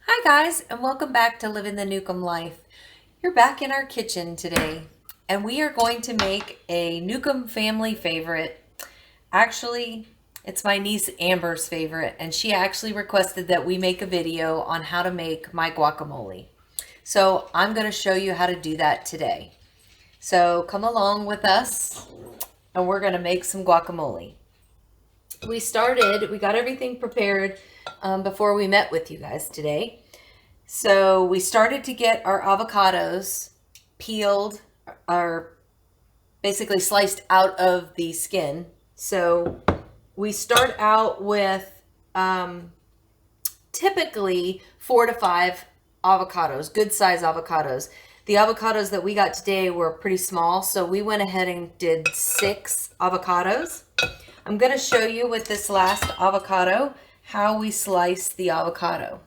Hi guys, and welcome back to Living the Newcomb Life. You're back in our kitchen today, and we are going to make a Newcomb family favorite. Actually, it's my niece Amber's favorite, and she actually requested that we make a video on how to make my guacamole. So I'm going to show you how to do that today. So come along with us, and we're going to make some guacamole. We got everything prepared before we met with you guys today. So we started to get our avocados peeled, or basically sliced out of the skin. So we start out with typically 4 to 5 avocados, good size avocados. The avocados that we got today were pretty small, so we went ahead and did 6 avocados. I'm going to show you with this last avocado how we slice the avocado.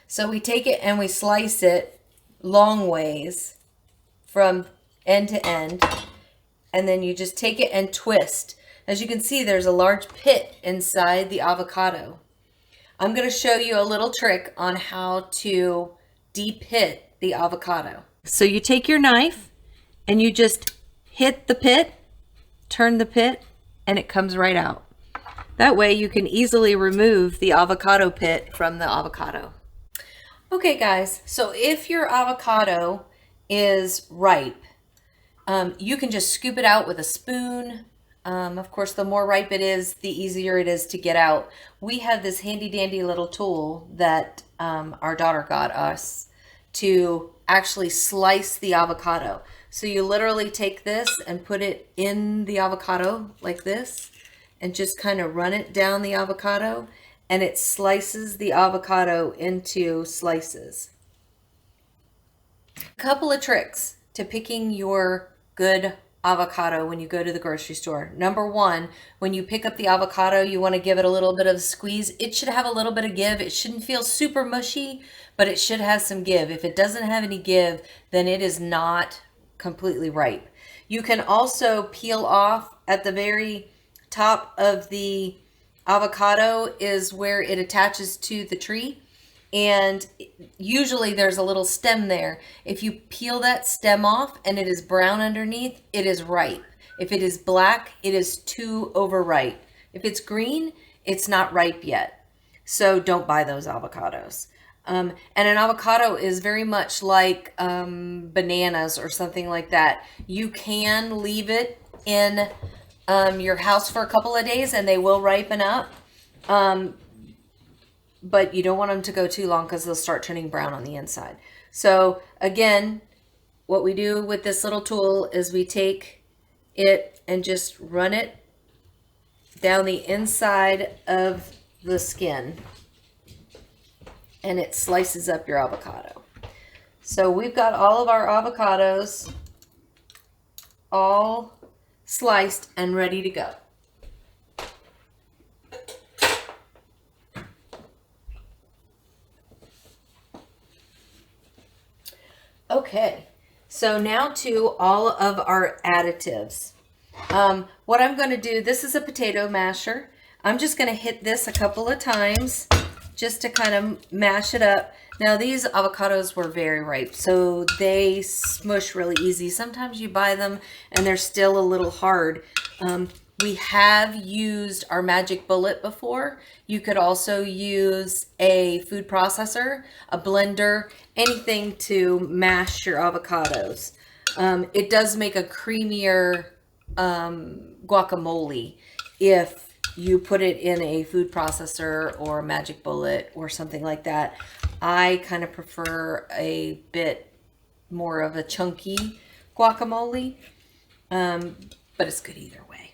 So we take it and we slice it long ways from end to end, and then you just take it and twist. As you can see, there's a large pit inside the avocado. I'm going to show you a little trick on how to de-pit the avocado. So you take your knife and you just hit the pit, turn the pit, and it comes right out. That way you can easily remove the avocado pit from the avocado. Okay guys, so if your avocado is ripe, you can just scoop it out with a spoon. Of course, the more ripe it is, the easier it is to get out. We have this handy dandy little tool that our daughter got us to actually slice the avocado. So you literally take this and put it in the avocado like this and just kind of run it down the avocado, and it slices the avocado into slices. A couple of tricks to picking your good avocado when you go to the grocery store. Number one, when you pick up the avocado, you want to give it a little bit of a squeeze. It should have a little bit of give. It shouldn't feel super mushy, but it should have some give. If it doesn't have any give, then it is not completely ripe. You can also peel off at the very top of the avocado is where it attaches to the tree, and usually there's a little stem there. If you peel that stem off and it is brown underneath, it is ripe. If it is black, it is too overripe. If it's green, it's not ripe yet. So don't buy those avocados. And an avocado is very much like bananas or something like that. You can leave it in your house for a couple of days and they will ripen up. But you don't want them to go too long because they'll start turning brown on the inside. So again, what we do with this little tool is we take it and just run it down the inside of the skin, and it slices up your avocado. So we've got all of our avocados all sliced and ready to go. Okay, so now to all of our additives. What I'm going to do, this is a potato masher. I'm just going to hit this a couple of times just to kind of mash it up. Now these avocados were very ripe, so they smush really easy. Sometimes you buy them and they're still a little hard. We have used our magic bullet before. You could also use a food processor, a blender, anything to mash your avocados. It does make a creamier guacamole if you put it in a food processor or a magic bullet or something like that. I kind of prefer a bit more of a chunky guacamole, but it's good either way.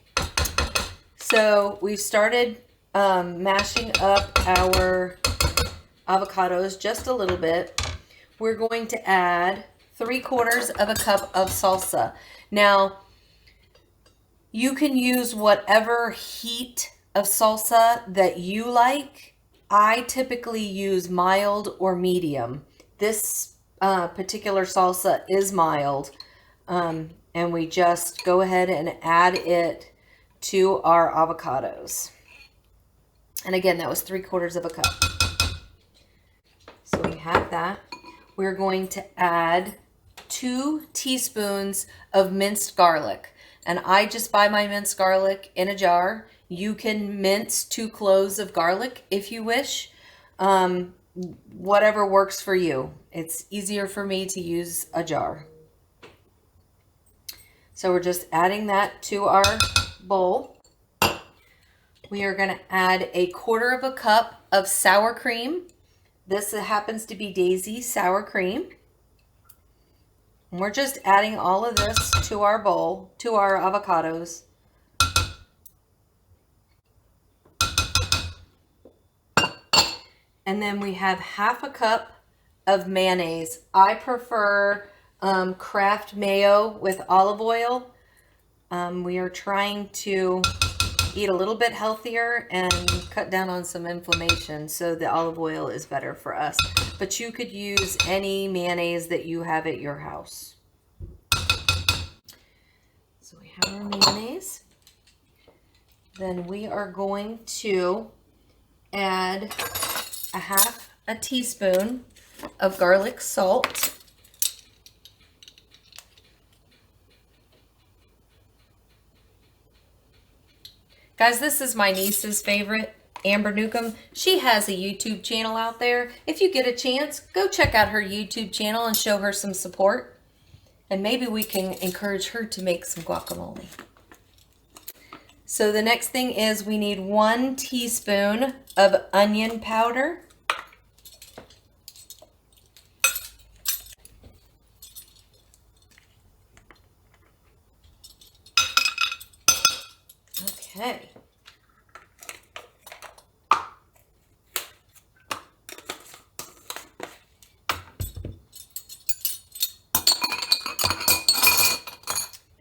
So we've started mashing up our avocados just a little bit. We're going to add 3/4 of a cup of salsa. Now, you can use whatever heat of salsa that you like. I typically use mild or medium. This particular salsa is mild, and we just go ahead and add it to our avocados. And again, that was 3/4 of a cup. So we have that. We're going to add 2 teaspoons of minced garlic. And I just buy my minced garlic in a jar. You can mince 2 cloves of garlic if you wish. Whatever works for you. It's easier for me to use a jar. So we're just adding that to our bowl. We are going to add 1/4 cup of sour cream. This happens to be Daisy sour cream. And we're just adding all of this to our bowl, to our avocados. And then we have 1/2 cup of mayonnaise. I prefer Kraft mayo with olive oil. We are trying to eat a little bit healthier and cut down on some inflammation, so the olive oil is better for us. But you could use any mayonnaise that you have at your house. So we have our mayonnaise. Then we are going to add 1/2 teaspoon of garlic salt. Guys, this is my niece's favorite, Amber Newcomb. She has a YouTube channel out there. If you get a chance, go check out her YouTube channel and show her some support. And maybe we can encourage her to make some guacamole. So the next thing is we need 1 teaspoon of onion powder. Okay.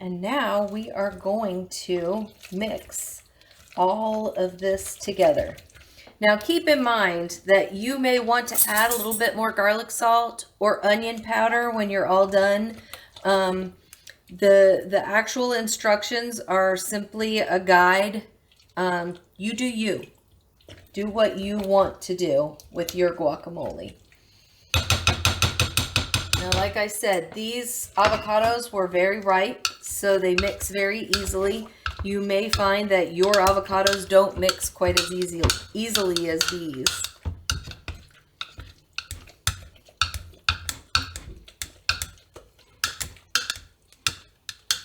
And now we are going to mix all of this together. Now keep in mind that you may want to add a little bit more garlic salt or onion powder when you're all done. The actual instructions are simply a guide. You do you. Do what you want to do with your guacamole. Now, like I said, these avocados were very ripe, so they mix very easily. You may find that your avocados don't mix quite as easily as these.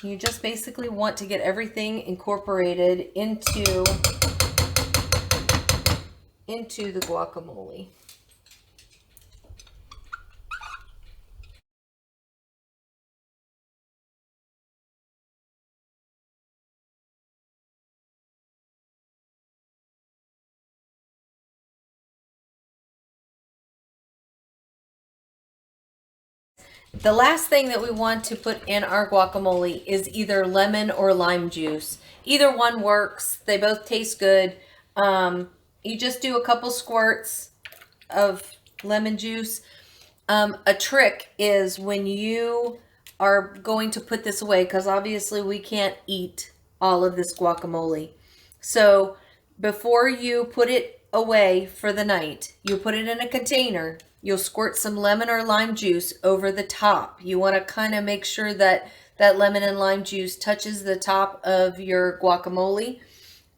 You just basically want to get everything incorporated into the guacamole. The last thing that we want to put in our guacamole is either lemon or lime juice. Either one works. They both taste good. You just do a couple squirts of lemon juice. A trick is when you are going to put this away, because obviously we can't eat all of this guacamole. So before you put it away for the night, you put it in a container. You'll squirt some lemon or lime juice over the top. You want to kind of make sure that that lemon and lime juice touches the top of your guacamole.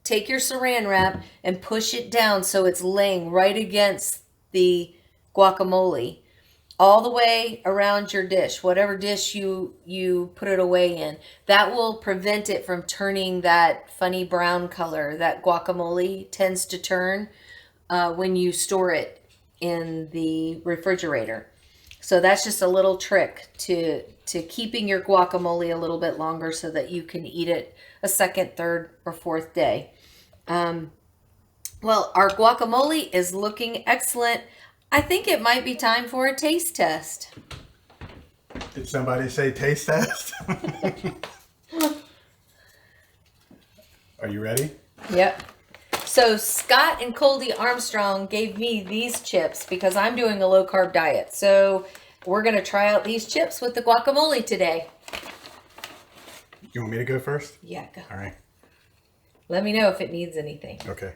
Take your saran wrap and push it down so it's laying right against the guacamole all the way around your dish, whatever dish you put it away in. That will prevent it from turning that funny brown color that guacamole tends to turn when you store it in the refrigerator. So that's just a little trick to keeping your guacamole a little bit longer so that you can eat it a second, third, or fourth day. Well, our guacamole is looking excellent. I think it might be time for a taste test. Did somebody say taste test? Are you ready? Yep. So Scott and Coldy Armstrong gave me these chips because I'm doing a low-carb diet. So we're going to try out these chips with the guacamole today. You want me to go first? Yeah, go. All right. Let me know if it needs anything. Okay.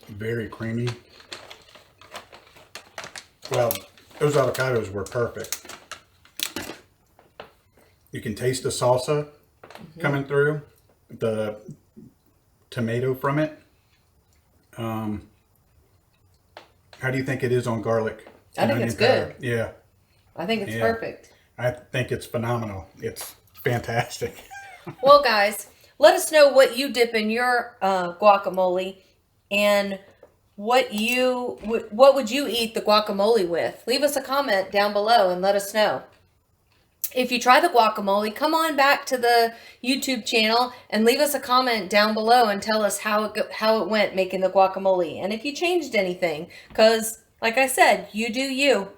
Very creamy. Well, those avocados were perfect. You can taste the salsa coming through, the tomato from it. How do you think it is on garlic? I think it's good. Yeah. I think it's perfect. I think it's phenomenal. It's fantastic. Well, guys, let us know what you dip in your guacamole, and what would you eat the guacamole with? Leave us a comment down below and let us know. If you try the guacamole, come on back to the YouTube channel and leave us a comment down below and tell us how it went making the guacamole, and if you changed anything, because like I said, you do you.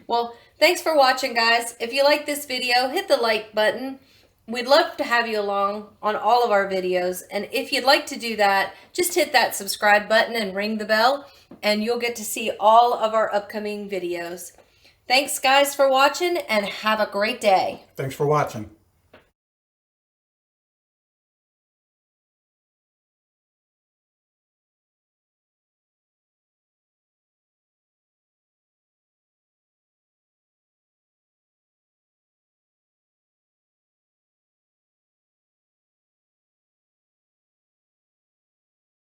Well, thanks for watching, guys. If you like this video, hit the like button. We'd love to have you along on all of our videos, and if you'd like to do that, just hit that subscribe button and ring the bell, and you'll get to see all of our upcoming videos. Thanks, guys, for watching, and have a great day. Thanks for watching.